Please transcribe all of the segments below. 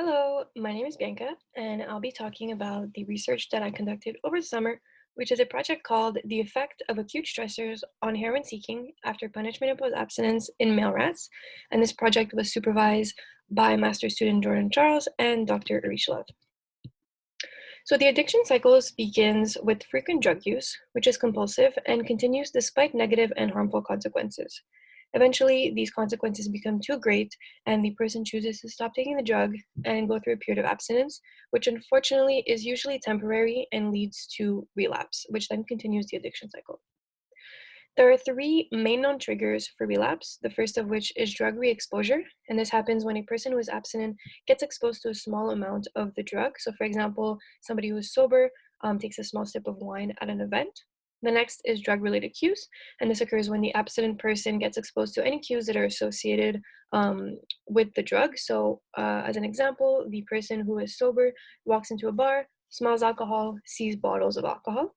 Hello, my name is Bianca, and I'll be talking about the research that I conducted over the summer, which is a project called The Effect of Acute Stressors on Heroin Seeking After Punishment Imposed Abstinence in Male Rats. And this project was supervised by master student Jordan Charles and Dr. Uri Shalev. So the addiction cycles begins with frequent drug use, which is compulsive and continues despite negative and harmful consequences. Eventually, these consequences become too great, and the person chooses to stop taking the drug and go through a period of abstinence, which unfortunately is usually temporary and leads to relapse, which then continues the addiction cycle. There are three main known triggers for relapse, the first of which is drug re-exposure, and this happens when a person who is abstinent gets exposed to a small amount of the drug. So for example, somebody who is sober takes a small sip of wine at an event. The next is drug-related cues, and this occurs when the abstinent person gets exposed to any cues that are associated with the drug. So as an example, the person who is sober walks into a bar, smells alcohol, sees bottles of alcohol.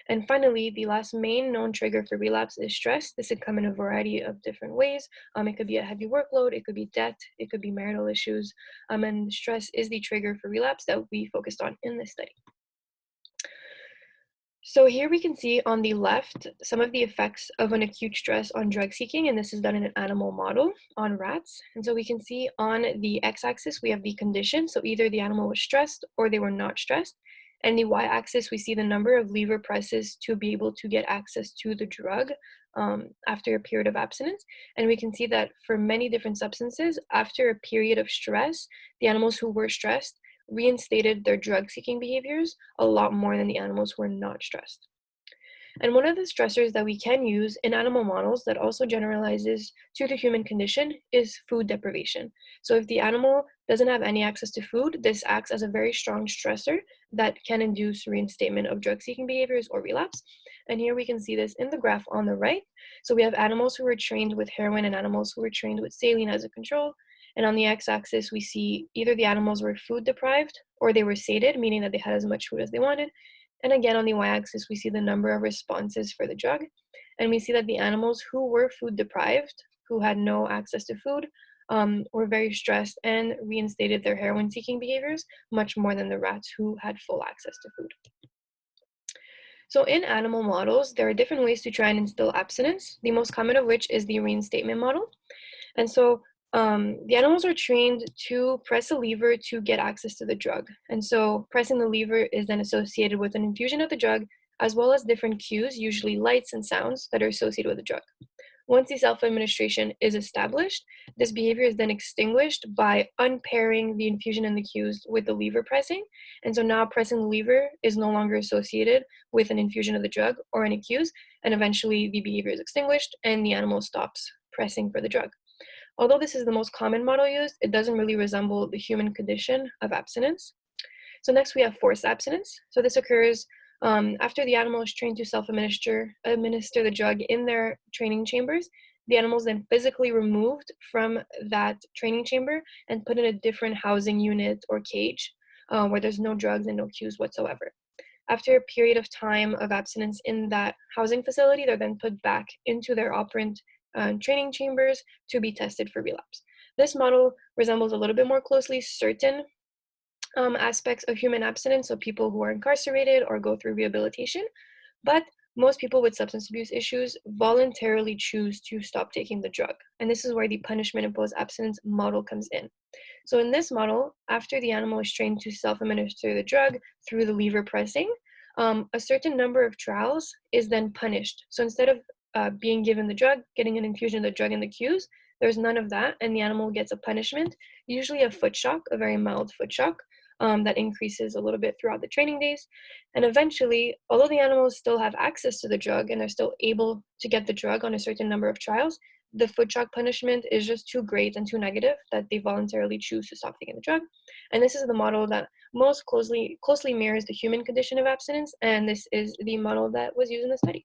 And finally, the last main known trigger for relapse is stress. This can come in a variety of different ways. It could be a heavy workload, it could be debt, it could be marital issues, and stress is the trigger for relapse that we focused on in this study. So here we can see on the left some of the effects of an acute stress on drug seeking, and this is done in an animal model on rats. And so we can see on the x-axis we have the condition, so either the animal was stressed or they were not stressed. And the y-axis we see the number of lever presses to be able to get access to the drug after a period of abstinence. And we can see that for many different substances, after a period of stress, the animals who were stressed reinstated their drug-seeking behaviors a lot more than the animals who were not stressed. And one of the stressors that we can use in animal models that also generalizes to the human condition is food deprivation. So if the animal doesn't have any access to food, this acts as a very strong stressor that can induce reinstatement of drug-seeking behaviors or relapse. And here we can see this in the graph on the right. So we have animals who were trained with heroin and animals who were trained with saline as a control. And on the x-axis, we see either the animals were food deprived or they were sated, meaning that they had as much food as they wanted. And again, on the y-axis, we see the number of responses for the drug. And we see that the animals who were food deprived, who had no access to food, were very stressed and reinstated their heroin-seeking behaviors much more than the rats who had full access to food. So in animal models, there are different ways to try and instill abstinence, the most common of which is the reinstatement model. And so the animals are trained to press a lever to get access to the drug. And so pressing the lever is then associated with an infusion of the drug, as well as different cues, usually lights and sounds, that are associated with the drug. Once the self-administration is established, this behavior is then extinguished by unpairing the infusion and the cues with the lever pressing. And so now pressing the lever is no longer associated with an infusion of the drug or any cues, and eventually the behavior is extinguished and the animal stops pressing for the drug. Although this is the most common model used, it doesn't really resemble the human condition of abstinence. So next we have forced abstinence. So this occurs after the animal is trained to self-administer the drug in their training chambers. The animal is then physically removed from that training chamber and put in a different housing unit or cage where there's no drugs and no cues whatsoever. After a period of time of abstinence in that housing facility, they're then put back into their operant training chambers to be tested for relapse. This model resembles a little bit more closely certain aspects of human abstinence, so people who are incarcerated or go through rehabilitation, but most people with substance abuse issues voluntarily choose to stop taking the drug. And this is where the punishment imposed abstinence model comes in. So in this model, after the animal is trained to self-administer the drug through the lever pressing, a certain number of trials is then punished. So instead of being given the drug, getting an infusion of the drug in the cues, there's none of that, and the animal gets a punishment, usually a foot shock, a very mild foot shock, that increases a little bit throughout the training days. And eventually, although the animals still have access to the drug and they're still able to get the drug on a certain number of trials, the foot shock punishment is just too great and too negative that they voluntarily choose to stop taking the drug. And this is the model that most closely mirrors the human condition of abstinence, and this is the model that was used in the study.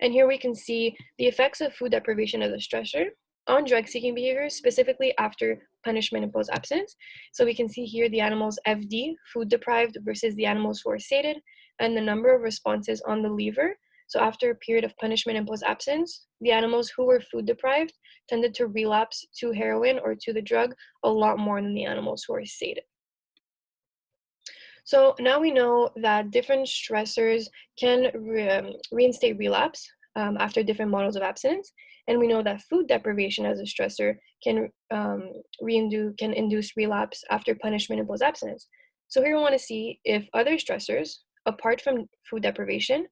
And here we can see the effects of food deprivation as a stressor on drug-seeking behaviors, specifically after punishment-imposed abstinence. So we can see here the animals FD, food deprived, versus the animals who are sated, and the number of responses on the lever So after a period of punishment imposed abstinence, the animals who were food deprived tended to relapse to heroin or to the drug a lot more than the animals who were sated. So now we know that different stressors can reinstate relapse after different models of abstinence, and we know that food deprivation as a stressor can induce relapse after punishment imposed abstinence. So here we want to see if other stressors, apart from food deprivation,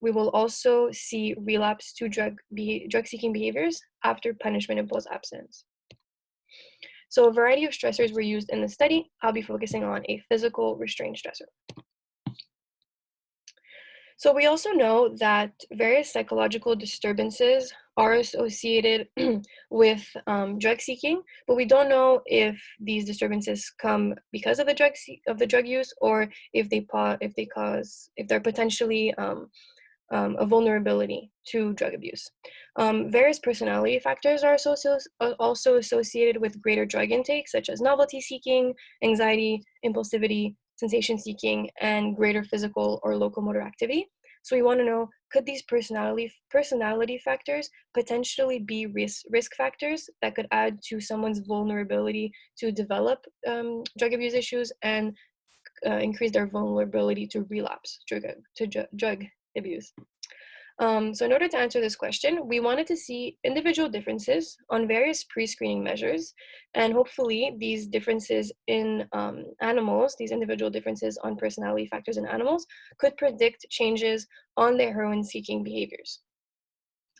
we will also see relapse to drug-seeking behaviors after punishment imposed abstinence. So a variety of stressors were used in the study. I'll be focusing on a physical restraint stressor. So we also know that various psychological disturbances are associated with drug seeking, but we don't know if these disturbances come because of the drug use, or if they're potentially a vulnerability to drug abuse. Various personality factors are also associated with greater drug intake, such as novelty seeking, anxiety, impulsivity, sensation seeking, and greater physical or locomotor activity. So we want to know, could these personality factors potentially be risk factors that could add to someone's vulnerability to develop drug abuse issues and increase their vulnerability to relapse drug abuse? So in order to answer this question, we wanted to see individual differences on various pre-screening measures, and hopefully these differences in animals, these individual differences on personality factors in animals, could predict changes on their heroin-seeking behaviors.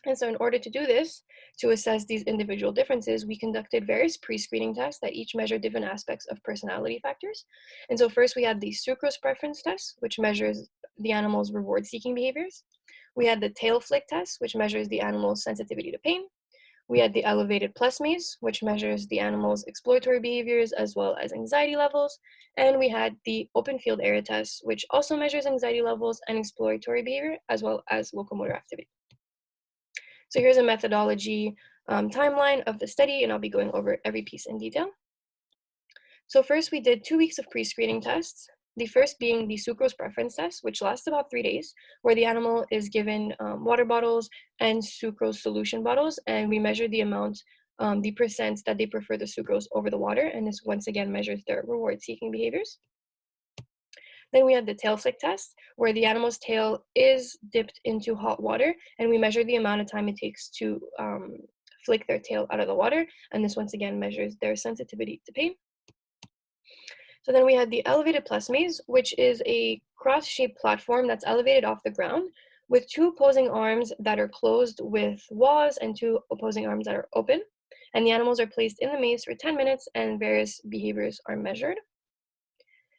And so in order to do this, to assess these individual differences, we conducted various pre-screening tests that each measure different aspects of personality factors. And so first we had the Sucrose preference test, which measures the animal's reward-seeking behaviors. We had the tail flick test, which measures the animal's sensitivity to pain. We had the elevated plus maze, which measures the animal's exploratory behaviors as well as anxiety levels. And we had the open field area test, which also measures anxiety levels and exploratory behavior as well as locomotor activity. So here's a methodology timeline of the study, and I'll be going over every piece in detail. So first we did 2 weeks of pre-screening tests. The first being the sucrose preference test, which lasts about 3 days, where the animal is given water bottles and sucrose solution bottles, and we measure the amount, the percent that they prefer the sucrose over the water, and this once again measures their reward-seeking behaviors. Then we had the tail flick test, where the animal's tail is dipped into hot water, and we measure the amount of time it takes to flick their tail out of the water, and this once again measures their sensitivity to pain. So then we had the elevated plus maze, which is a cross-shaped platform that's elevated off the ground with 2 opposing arms that are closed with walls and 2 opposing arms that are open. And the animals are placed in the maze for 10 minutes and various behaviors are measured.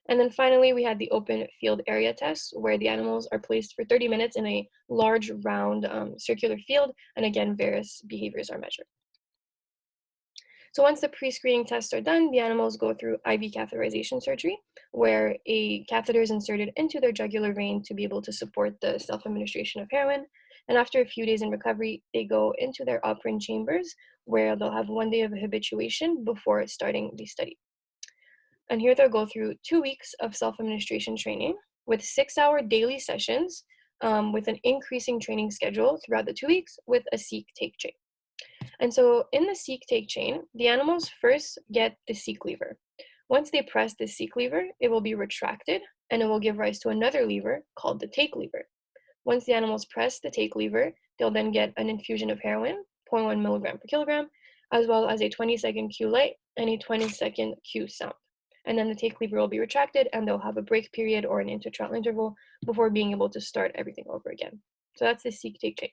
And then finally, we had the open field area test, where the animals are placed for 30 minutes in a large round circular field, and again, various behaviors are measured. So once the pre-screening tests are done, the animals go through IV catheterization surgery, where a catheter is inserted into their jugular vein to be able to support the self-administration of heroin. And after a few days in recovery, they go into their operant chambers, where they'll have 1 day of habituation before starting the study. And here they'll go through 2 weeks of self-administration training with 6-hour daily sessions with an increasing training schedule throughout the 2 weeks with a seek-take chain. And so in the seek-take chain, the animals first get the seek lever. Once they press the seek lever, it will be retracted and it will give rise to another lever called the take lever. Once the animals press the take lever, they'll then get an infusion of heroin, 0.1 milligram per kilogram, as well as a 20-second cue light and a 20-second cue sound. And then the take lever will be retracted and they'll have a break period or an intertrial interval before being able to start everything over again. So that's the seek-take chain.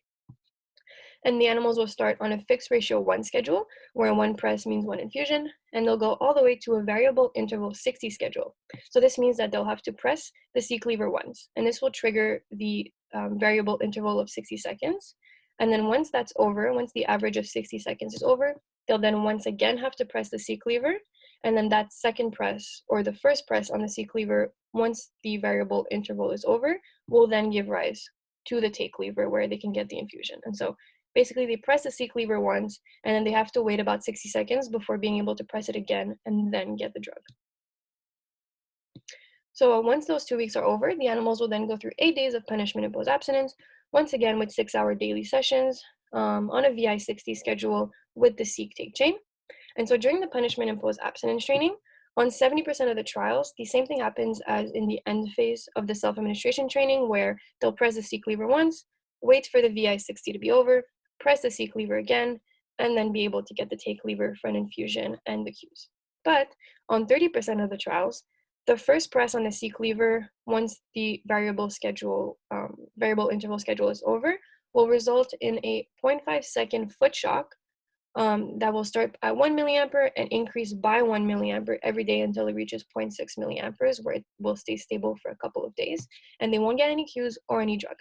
And the animals will start on a fixed ratio 1 schedule, where 1 press means 1 infusion, and they'll go all the way to a variable interval 60 schedule. So this means that they'll have to press the seek lever once, and this will trigger the variable interval of 60 seconds. And then once that's over, once the average of 60 seconds is over, they'll then once again have to press the seek lever, and then that second press, or the first press on the seek lever, once the variable interval is over, will then give rise to the take lever where they can get the infusion. And so basically they press the seek lever once, and then they have to wait about 60 seconds before being able to press it again and then get the drug. So once those 2 weeks are over, the animals will then go through 8 days of punishment-imposed abstinence, once again with 6-hour daily sessions on a VI60 schedule with the seek-take chain. And so during the punishment-imposed abstinence training, on 70% of the trials, the same thing happens as in the end phase of the self-administration training, where they'll press the seek lever once, wait for the VI60 to be over, press the seek lever again, and then be able to get the take lever for an infusion and the cues. But on 30% of the trials, the first press on the seek lever once the variable interval schedule is over will result in a 0.5 second foot shock that will start at 1 milliampere and increase by 1 milliampere every day until it reaches 0.6 milliamperes, where it will stay stable for a couple of days, and they won't get any cues or any drug.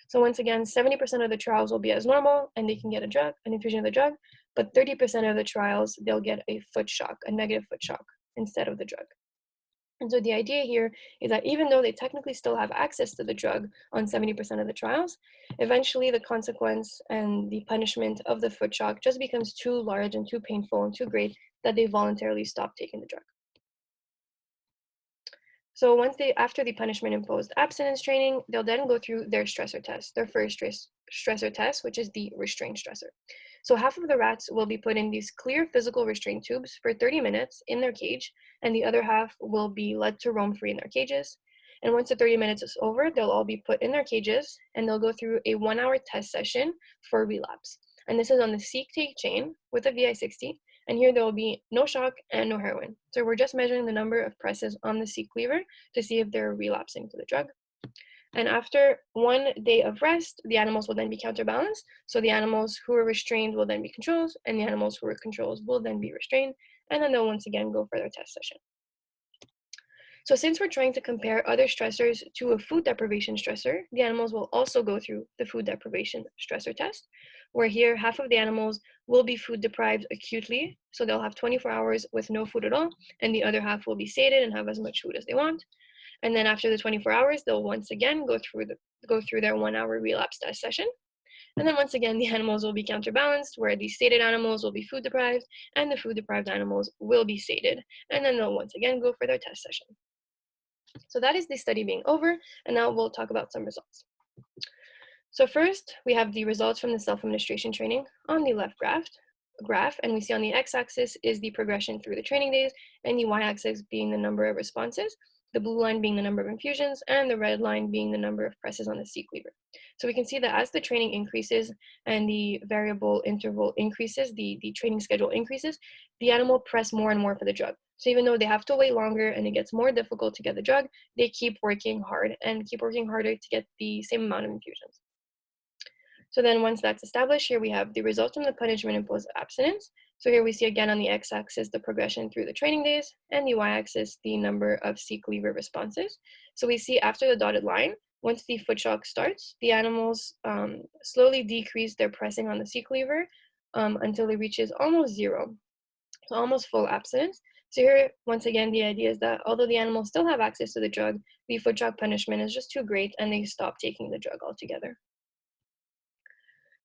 So once again, 70% of the trials will be as normal, and they can get an infusion of the drug, but 30% of the trials, they'll get a foot shock, a negative foot shock, instead of the drug. And so the idea here is that even though they technically still have access to the drug on 70% of the trials, eventually the consequence and the punishment of the foot shock just becomes too large and too painful and too great that they voluntarily stop taking the drug. So after the punishment imposed abstinence training, they'll then go through their stressor test, their first stressor test, which is the restraint stressor. So half of the rats will be put in these clear physical restraint tubes for 30 minutes in their cage, and the other half will be led to roam free in their cages. And once the 30 minutes is over, they'll all be put in their cages, and they'll go through a 1-hour test session for relapse. And this is on the seek-take chain with a VI60, and here there will be no shock and no heroin. So we're just measuring the number of presses on the seek lever to see if they're relapsing to the drug. And after 1 day of rest, the animals will then be counterbalanced. So the animals who are restrained will then be controls, and the animals who are controls will then be restrained, and then they'll once again go for their test session. So since we're trying to compare other stressors to a food deprivation stressor, the animals will also go through the food deprivation stressor test, where here half of the animals will be food deprived acutely, so they'll have 24 hours with no food at all, and the other half will be sated and have as much food as they want. And then after the 24 hours, they'll once again go through their 1-hour relapse test session. And then once again, the animals will be counterbalanced, where the sated animals will be food deprived, and the food deprived animals will be sated. And then they'll once again go for their test session. So that is the study being over, and now we'll talk about some results. So first, we have the results from the self-administration training on the left graph, and we see on the x-axis is the progression through the training days, and the y-axis being the number of responses, the blue line being the number of infusions, and the red line being the number of presses on the seek lever. So we can see that as the training increases and the variable interval increases, the training schedule increases, the animal press more and more for the drug. So even though they have to wait longer and it gets more difficult to get the drug, they keep working hard and keep working harder to get the same amount of infusions. So then once that's established, here we have the results from the punishment imposed abstinence. So here we see again on the x-axis the progression through the training days, and the y-axis the number of seek lever responses. So we see after the dotted line, once the foot shock starts, the animals slowly decrease their pressing on the seek lever until it reaches almost zero, so almost full abstinence. So here, once again, the idea is that although the animals still have access to the drug, the foot shock punishment is just too great and they stop taking the drug altogether.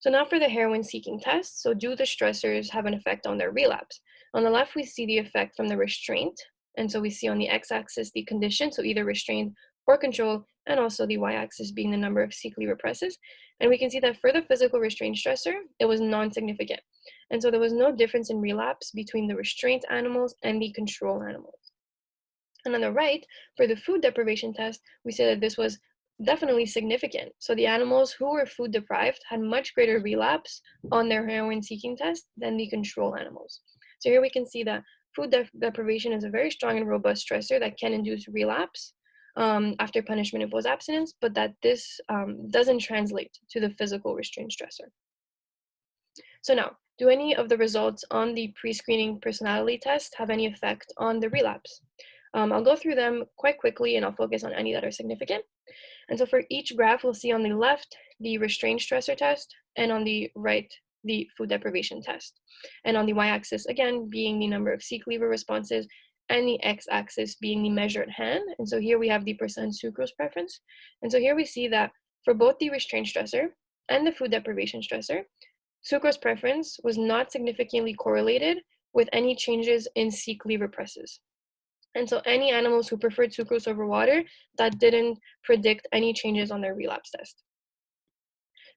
So now for the heroin seeking test. So do the stressors have an effect on their relapse? On the left, we see the effect from the restraint. And so we see on the x-axis the condition, so either restrained or control, and also the y-axis being the number of seek lever presses. And we can see that for the physical restraint stressor, it was non-significant. And so there was no difference in relapse between the restraint animals and the control animals. And on the right, for the food deprivation test, we say that this was definitely significant. So the animals who were food deprived had much greater relapse on their heroin seeking test than the control animals. So here we can see that food deprivation is a very strong and robust stressor that can induce relapse after punishment imposed abstinence, but that this doesn't translate to the physical restraint stressor. So now, do any of the results on the pre-screening personality test have any effect on the relapse? I'll go through them quite quickly and I'll focus on any that are significant. And so for each graph, we'll see on the left, the restraint stressor test, and on the right, the food deprivation test. And on the y-axis, again, being the number of seek lever responses, and the x-axis being the measure at hand. And so here we have the percent sucrose preference. And so here we see that for both the restraint stressor and the food deprivation stressor, sucrose preference was not significantly correlated with any changes in seek lever presses. And so any animals who preferred sucrose over water, that didn't predict any changes on their relapse test.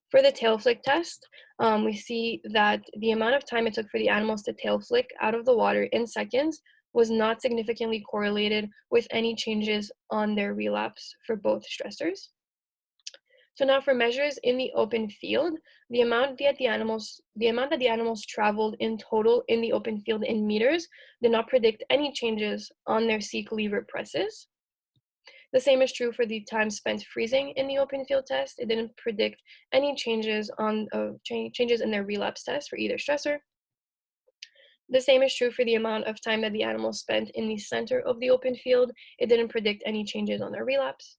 For the tail flick test, we see that the amount of time it took for the animals to tail flick out of the water in seconds was not significantly correlated with any changes on their relapse for both stressors. So now for measures in the open field, the amount that the animals traveled in total in the open field in meters did not predict any changes on their seek lever presses. The same is true for the time spent freezing in the open field test. It didn't predict any changes on changes in their relapse test for either stressor. The same is true for the amount of time that the animals spent in the center of the open field. It didn't predict any changes on their relapse.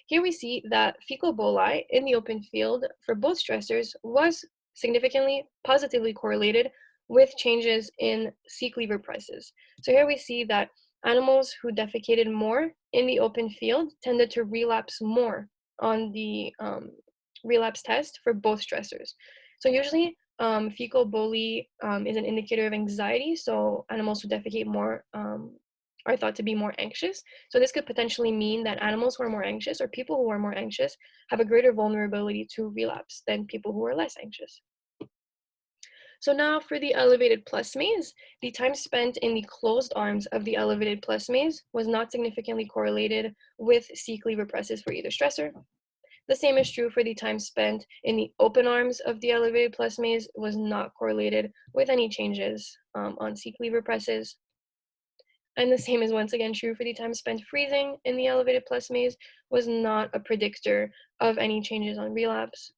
Here we see that fecal boli in the open field for both stressors was significantly positively correlated with changes in seek lever presses. So here we see that animals who defecated more in the open field tended to relapse more on the relapse test for both stressors. So usually fecal boli is an indicator of anxiety. So animals who defecate more are thought to be more anxious. So this could potentially mean that animals who are more anxious or people who are more anxious have a greater vulnerability to relapse than people who are less anxious. So now for the elevated plus maze, the time spent in the closed arms of the elevated plus maze was not significantly correlated with seek lever presses for either stressor. The same is true for the time spent in the open arms of the elevated plus maze was not correlated with any changes on seek lever presses. And the same is once again true for the time spent freezing in the elevated plus maze was not a predictor of any changes on relapse.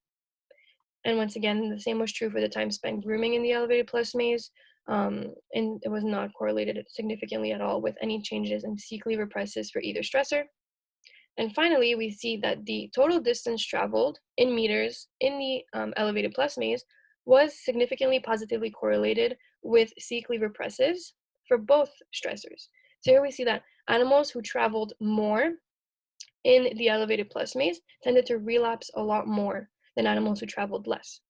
And once again, the same was true for the time spent grooming in the elevated plus maze, and it was not correlated significantly at all with any changes in seek lever presses for either stressor. And finally, we see that the total distance traveled in meters in the elevated plus maze was significantly positively correlated with seek lever presses for both stressors. So here we see that animals who traveled more in the elevated plus maze tended to relapse a lot more than animals who traveled less.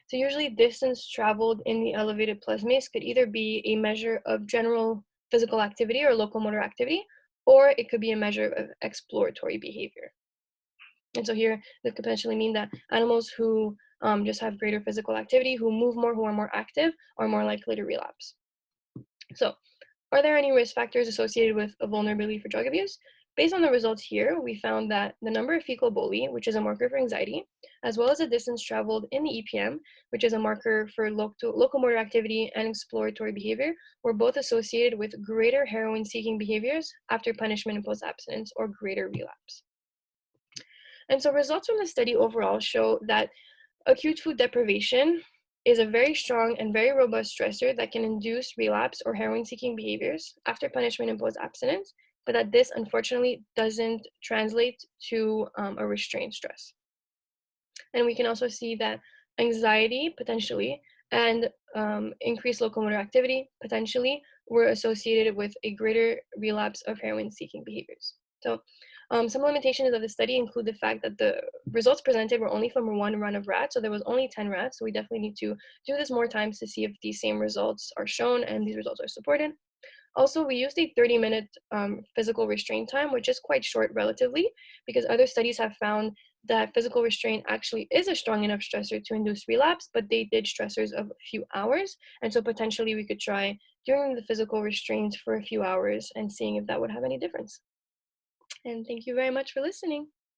So usually distance traveled in the elevated plus maze could either be a measure of general physical activity or locomotor activity, or it could be a measure of exploratory behavior. And so here, this could potentially mean that animals who just have greater physical activity, who move more, who are more active, are more likely to relapse. So are there any risk factors associated with a vulnerability for drug abuse? Based on the results here, we found that the number of fecal boli, which is a marker for anxiety, as well as the distance traveled in the EPM, which is a marker for locomotor activity and exploratory behavior, were both associated with greater heroin-seeking behaviors after punishment imposed abstinence or greater relapse. And so results from the study overall show that acute food deprivation is a very strong and very robust stressor that can induce relapse or heroin-seeking behaviors after punishment imposed abstinence, but that this unfortunately doesn't translate to a restrained stress. And we can also see that anxiety potentially and increased locomotor activity potentially were associated with a greater relapse of heroin-seeking behaviors. So some limitations of the study include the fact that the results presented were only from one run of rats, so there was only 10 rats, so we definitely need to do this more times to see if these same results are shown and these results are supported. Also, we used a 30-minute physical restraint time, which is quite short relatively, because other studies have found that physical restraint actually is a strong enough stressor to induce relapse, but they did stressors of a few hours, and so potentially we could try doing the physical restraint for a few hours and seeing if that would have any difference. And thank you very much for listening.